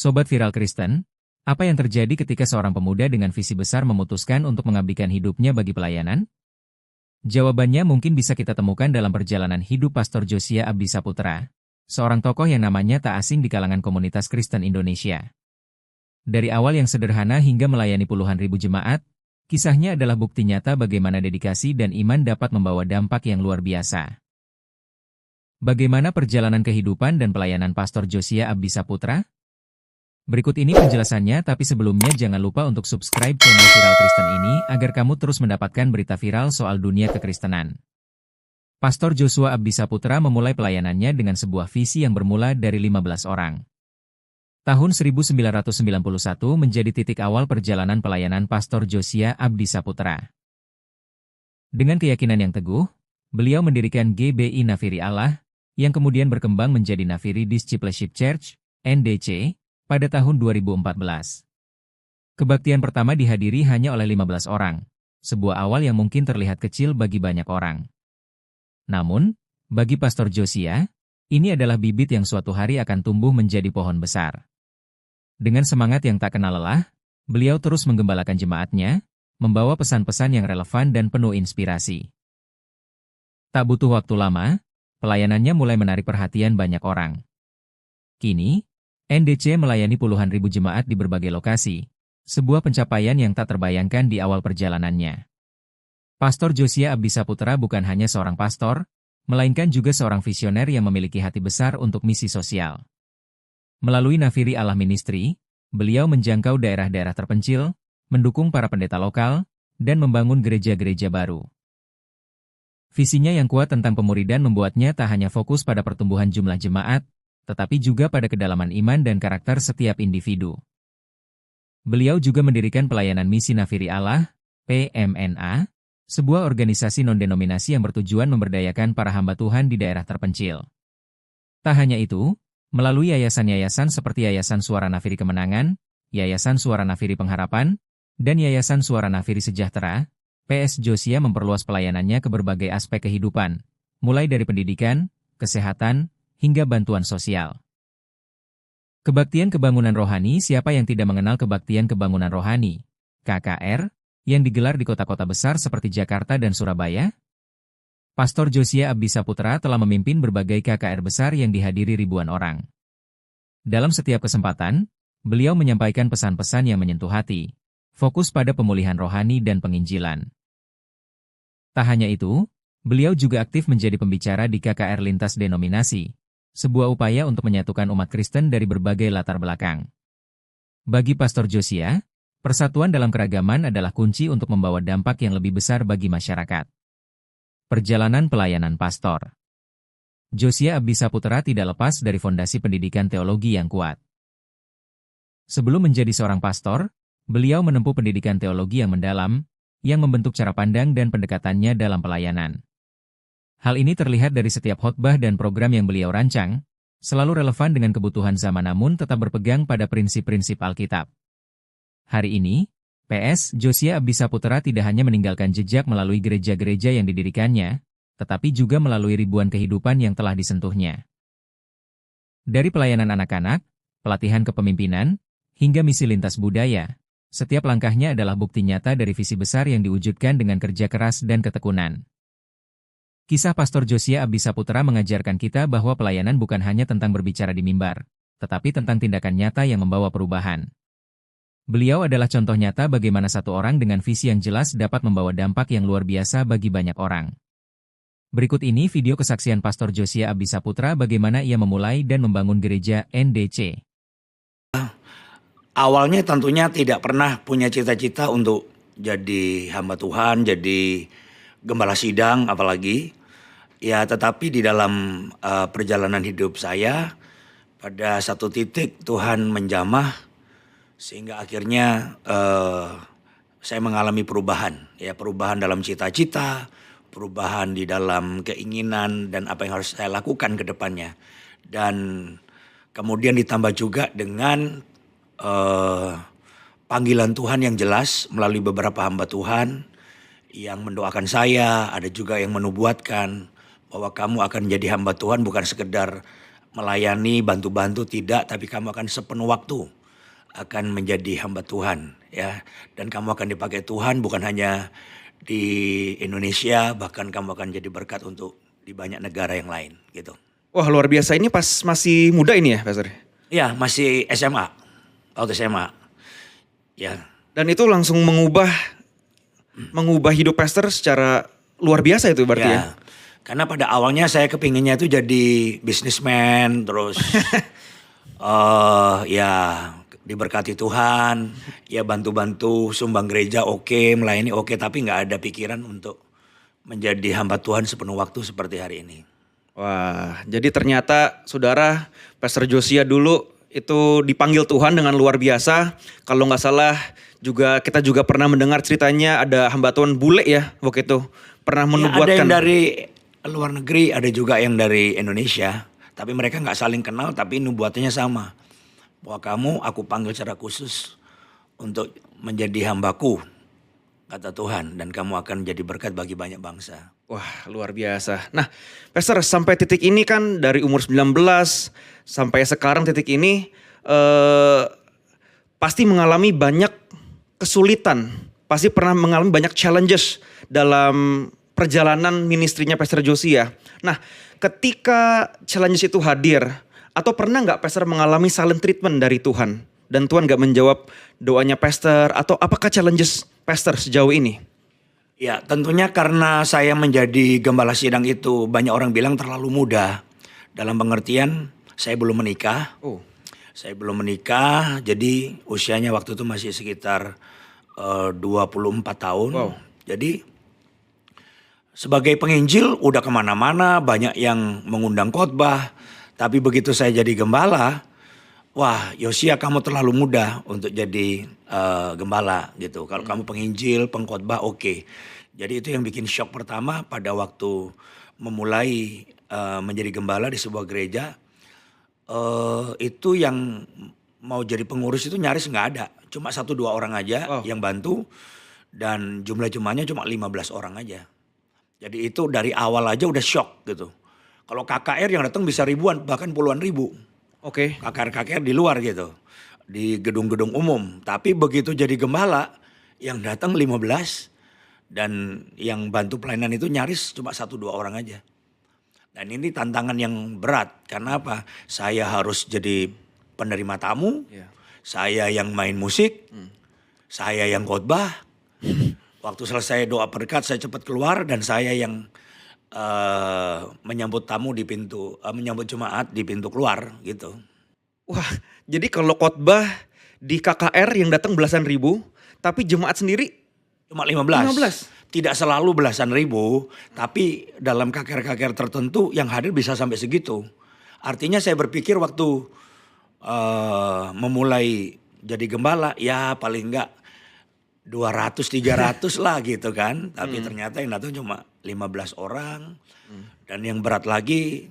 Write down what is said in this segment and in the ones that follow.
Sobat Viral Kristen, apa yang terjadi ketika seorang pemuda dengan visi besar memutuskan untuk mengabdikan hidupnya bagi pelayanan? Jawabannya mungkin bisa kita temukan dalam perjalanan hidup Pastor Josia Abdi Saputra, seorang tokoh yang namanya tak asing di kalangan komunitas Kristen Indonesia. Dari awal yang sederhana hingga melayani puluhan ribu jemaat, kisahnya adalah bukti nyata bagaimana dedikasi dan iman dapat membawa dampak yang luar biasa. Bagaimana perjalanan kehidupan dan pelayanan Pastor Josia Abdi Saputra? Berikut ini penjelasannya, tapi sebelumnya jangan lupa untuk subscribe channel Viral Kristen ini agar kamu terus mendapatkan berita viral soal dunia kekristenan. Pastor Josia Abdi Saputra memulai pelayanannya dengan sebuah visi yang bermula dari 15 orang. Tahun 1991 menjadi titik awal perjalanan pelayanan Pastor Josia Abdi Saputra. Dengan keyakinan yang teguh, beliau mendirikan GBI Nafiri Allah, yang kemudian berkembang menjadi Nafiri Discipleship Church, NDC, pada tahun 2014. Kebaktian pertama dihadiri hanya oleh 15 orang, sebuah awal yang mungkin terlihat kecil bagi banyak orang. Namun, bagi Pastor Josia, ini adalah bibit yang suatu hari akan tumbuh menjadi pohon besar. Dengan semangat yang tak kenal lelah, beliau terus menggembalakan jemaatnya, membawa pesan-pesan yang relevan dan penuh inspirasi. Tak butuh waktu lama, pelayanannya mulai menarik perhatian banyak orang. Kini, NDC melayani puluhan ribu jemaat di berbagai lokasi, sebuah pencapaian yang tak terbayangkan di awal perjalanannya. Pastor Josia Abdi Saputra bukan hanya seorang pastor, melainkan juga seorang visioner yang memiliki hati besar untuk misi sosial. Melalui Nafiri Allah Ministry, beliau menjangkau daerah-daerah terpencil, mendukung para pendeta lokal, dan membangun gereja-gereja baru. Visinya yang kuat tentang pemuridan membuatnya tak hanya fokus pada pertumbuhan jumlah jemaat, tetapi juga pada kedalaman iman dan karakter setiap individu. Beliau juga mendirikan pelayanan misi Nafiri Allah, PMNA, sebuah organisasi non-denominasi yang bertujuan memberdayakan para hamba Tuhan di daerah terpencil. Tak hanya itu, melalui yayasan-yayasan seperti Yayasan Suara Nafiri Kemenangan, Yayasan Suara Nafiri Pengharapan, dan Yayasan Suara Nafiri Sejahtera, PS Josia memperluas pelayanannya ke berbagai aspek kehidupan, mulai dari pendidikan, kesehatan, hingga bantuan sosial. Kebaktian kebangunan rohani, siapa yang tidak mengenal kebaktian kebangunan rohani, KKR, yang digelar di kota-kota besar seperti Jakarta dan Surabaya? Pastor Josia Abdi Saputra telah memimpin berbagai KKR besar yang dihadiri ribuan orang. Dalam setiap kesempatan, beliau menyampaikan pesan-pesan yang menyentuh hati, fokus pada pemulihan rohani dan penginjilan. Tak hanya itu, beliau juga aktif menjadi pembicara di KKR lintas denominasi, sebuah upaya untuk menyatukan umat Kristen dari berbagai latar belakang. Bagi Pastor Josia, persatuan dalam keragaman adalah kunci untuk membawa dampak yang lebih besar bagi masyarakat. Perjalanan pelayanan Pastor Josia Abdi Saputra tidak lepas dari fondasi pendidikan teologi yang kuat. Sebelum menjadi seorang pastor, beliau menempuh pendidikan teologi yang mendalam, yang membentuk cara pandang dan pendekatannya dalam pelayanan. Hal ini terlihat dari setiap khotbah dan program yang beliau rancang, selalu relevan dengan kebutuhan zaman namun tetap berpegang pada prinsip-prinsip Alkitab. Hari ini, PS Josia Abdi Saputra tidak hanya meninggalkan jejak melalui gereja-gereja yang didirikannya, tetapi juga melalui ribuan kehidupan yang telah disentuhnya. Dari pelayanan anak-anak, pelatihan kepemimpinan, hingga misi lintas budaya, setiap langkahnya adalah bukti nyata dari visi besar yang diwujudkan dengan kerja keras dan ketekunan. Kisah Pastor Josia Abdi Saputra mengajarkan kita bahwa pelayanan bukan hanya tentang berbicara di mimbar, tetapi tentang tindakan nyata yang membawa perubahan. Beliau adalah contoh nyata bagaimana satu orang dengan visi yang jelas dapat membawa dampak yang luar biasa bagi banyak orang. Berikut ini video kesaksian Pastor Josia Abdi Saputra bagaimana ia memulai dan membangun gereja NDC. Awalnya tentunya tidak pernah punya cita-cita untuk jadi hamba Tuhan, jadi gembala sidang apalagi. Ya, tetapi di dalam perjalanan hidup saya, pada satu titik Tuhan menjamah, sehingga akhirnya saya mengalami perubahan. Ya, perubahan dalam cita-cita, perubahan di dalam keinginan, dan apa yang harus saya lakukan ke depannya. Dan kemudian ditambah juga dengan panggilan Tuhan yang jelas melalui beberapa hamba Tuhan yang mendoakan saya, ada juga yang menubuatkan bahwa kamu akan jadi hamba Tuhan bukan sekedar melayani, bantu-bantu, tidak, tapi kamu akan sepenuh waktu akan menjadi hamba Tuhan ya. Dan kamu akan dipakai Tuhan bukan hanya di Indonesia, bahkan kamu akan jadi berkat untuk di banyak negara yang lain gitu. Wah luar biasa, ini pas masih muda ini ya Pastor? Ya masih SMA, waktu SMA ya. Dan itu langsung mengubah hidup Pastor secara luar biasa itu berarti ya? Karena pada awalnya saya kepinginnya itu jadi bisnismen, terus ya diberkati Tuhan, ya bantu-bantu sumbang gereja oke, melayani oke, tapi nggak ada pikiran untuk menjadi hamba Tuhan sepenuh waktu seperti hari ini. Wah, jadi ternyata saudara Pastor Josia dulu itu dipanggil Tuhan dengan luar biasa. Kalau nggak salah juga kita juga pernah mendengar ceritanya ada hamba Tuhan bule ya waktu itu. Pernah menubuatkan. Ya, ada yang dari luar negeri, ada juga yang dari Indonesia. Tapi mereka nggak saling kenal, tapi nubuatannya sama. Bahwa kamu aku panggil secara khusus untuk menjadi hambaku, kata Tuhan. Dan kamu akan jadi berkat bagi banyak bangsa. Wah luar biasa. Nah Pastor sampai titik ini kan dari umur 19 sampai sekarang titik ini pasti mengalami banyak kesulitan. Pasti pernah mengalami banyak challenges dalam perjalanan ministrinya Pastor Josia. Nah ketika challenges itu hadir, atau pernah gak Pastor mengalami silent treatment dari Tuhan? Dan Tuhan gak menjawab doanya Pastor, atau apakah challenges Pastor sejauh ini? Ya tentunya karena saya menjadi gembala sidang itu banyak orang bilang terlalu muda. Dalam pengertian saya belum menikah. Saya belum menikah, jadi usianya waktu itu masih sekitar 24 tahun. Jadi sebagai penginjil udah kemana-mana, banyak yang mengundang khotbah. Tapi begitu saya jadi gembala, wah Yosia kamu terlalu muda untuk jadi gembala gitu. Kalau kamu penginjil, pengkhotbah oke. Jadi itu yang bikin shock pertama pada waktu memulai menjadi gembala di sebuah gereja. Itu yang mau jadi pengurus itu nyaris nggak ada. Cuma 1-2 orang aja yang bantu. Dan jumlah jemaahnya cuma 15 orang aja. Jadi itu dari awal aja udah shock gitu. Kalau KKR yang datang bisa ribuan, bahkan puluhan ribu. KKR di luar gitu. Di gedung-gedung umum. Tapi begitu jadi gembala, yang datang 15. Dan yang bantu pelayanan itu nyaris cuma 1-2 orang aja. Dan ini tantangan yang berat. Karena apa? Saya harus jadi penerima tamu. Saya yang main musik. Saya yang khotbah. Waktu selesai doa berkat saya cepat keluar dan saya yang menyambut tamu di pintu, menyambut jemaat di pintu keluar gitu. Wah, jadi kalau khotbah di KKR yang datang belasan ribu, tapi jemaat sendiri cuma 15. Tidak selalu belasan ribu, tapi dalam KKR-KKR tertentu yang hadir bisa sampai segitu. Artinya saya berpikir waktu memulai jadi gembala, ya paling enggak 200-300 lah gitu kan. Tapi ternyata yang datang cuma 15 orang. Dan yang berat lagi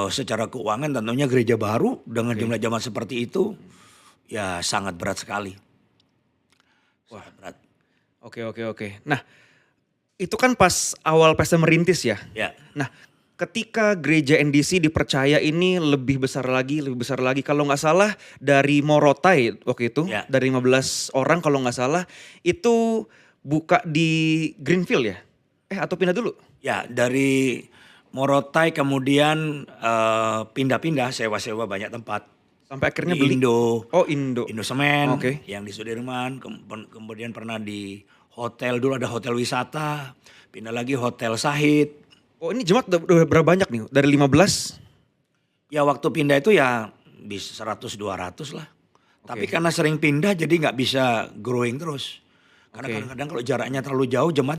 secara keuangan tentunya gereja baru dengan jumlah jemaat seperti itu. Ya sangat berat sekali. Wah berat. Oke. Nah itu kan pas awal Pastor merintis ya. Nah ketika gereja NDC dipercaya ini lebih besar lagi. Kalau nggak salah dari Morotai waktu itu, dari 15 orang kalau nggak salah, itu buka di Greenfield ya? Atau pindah dulu? Ya dari Morotai kemudian pindah-pindah, sewa-sewa banyak tempat. Sampai akhirnya di beli? Indo Semen, yang di Sudirman, kemudian pernah di hotel, dulu ada hotel wisata, pindah lagi hotel Sahid. Ini jemaat udah berapa banyak nih? Dari 15? Ya waktu pindah itu ya bisa 100-200 lah. Tapi karena sering pindah jadi nggak bisa growing terus. Karena kadang-kadang kalau jaraknya terlalu jauh jemaat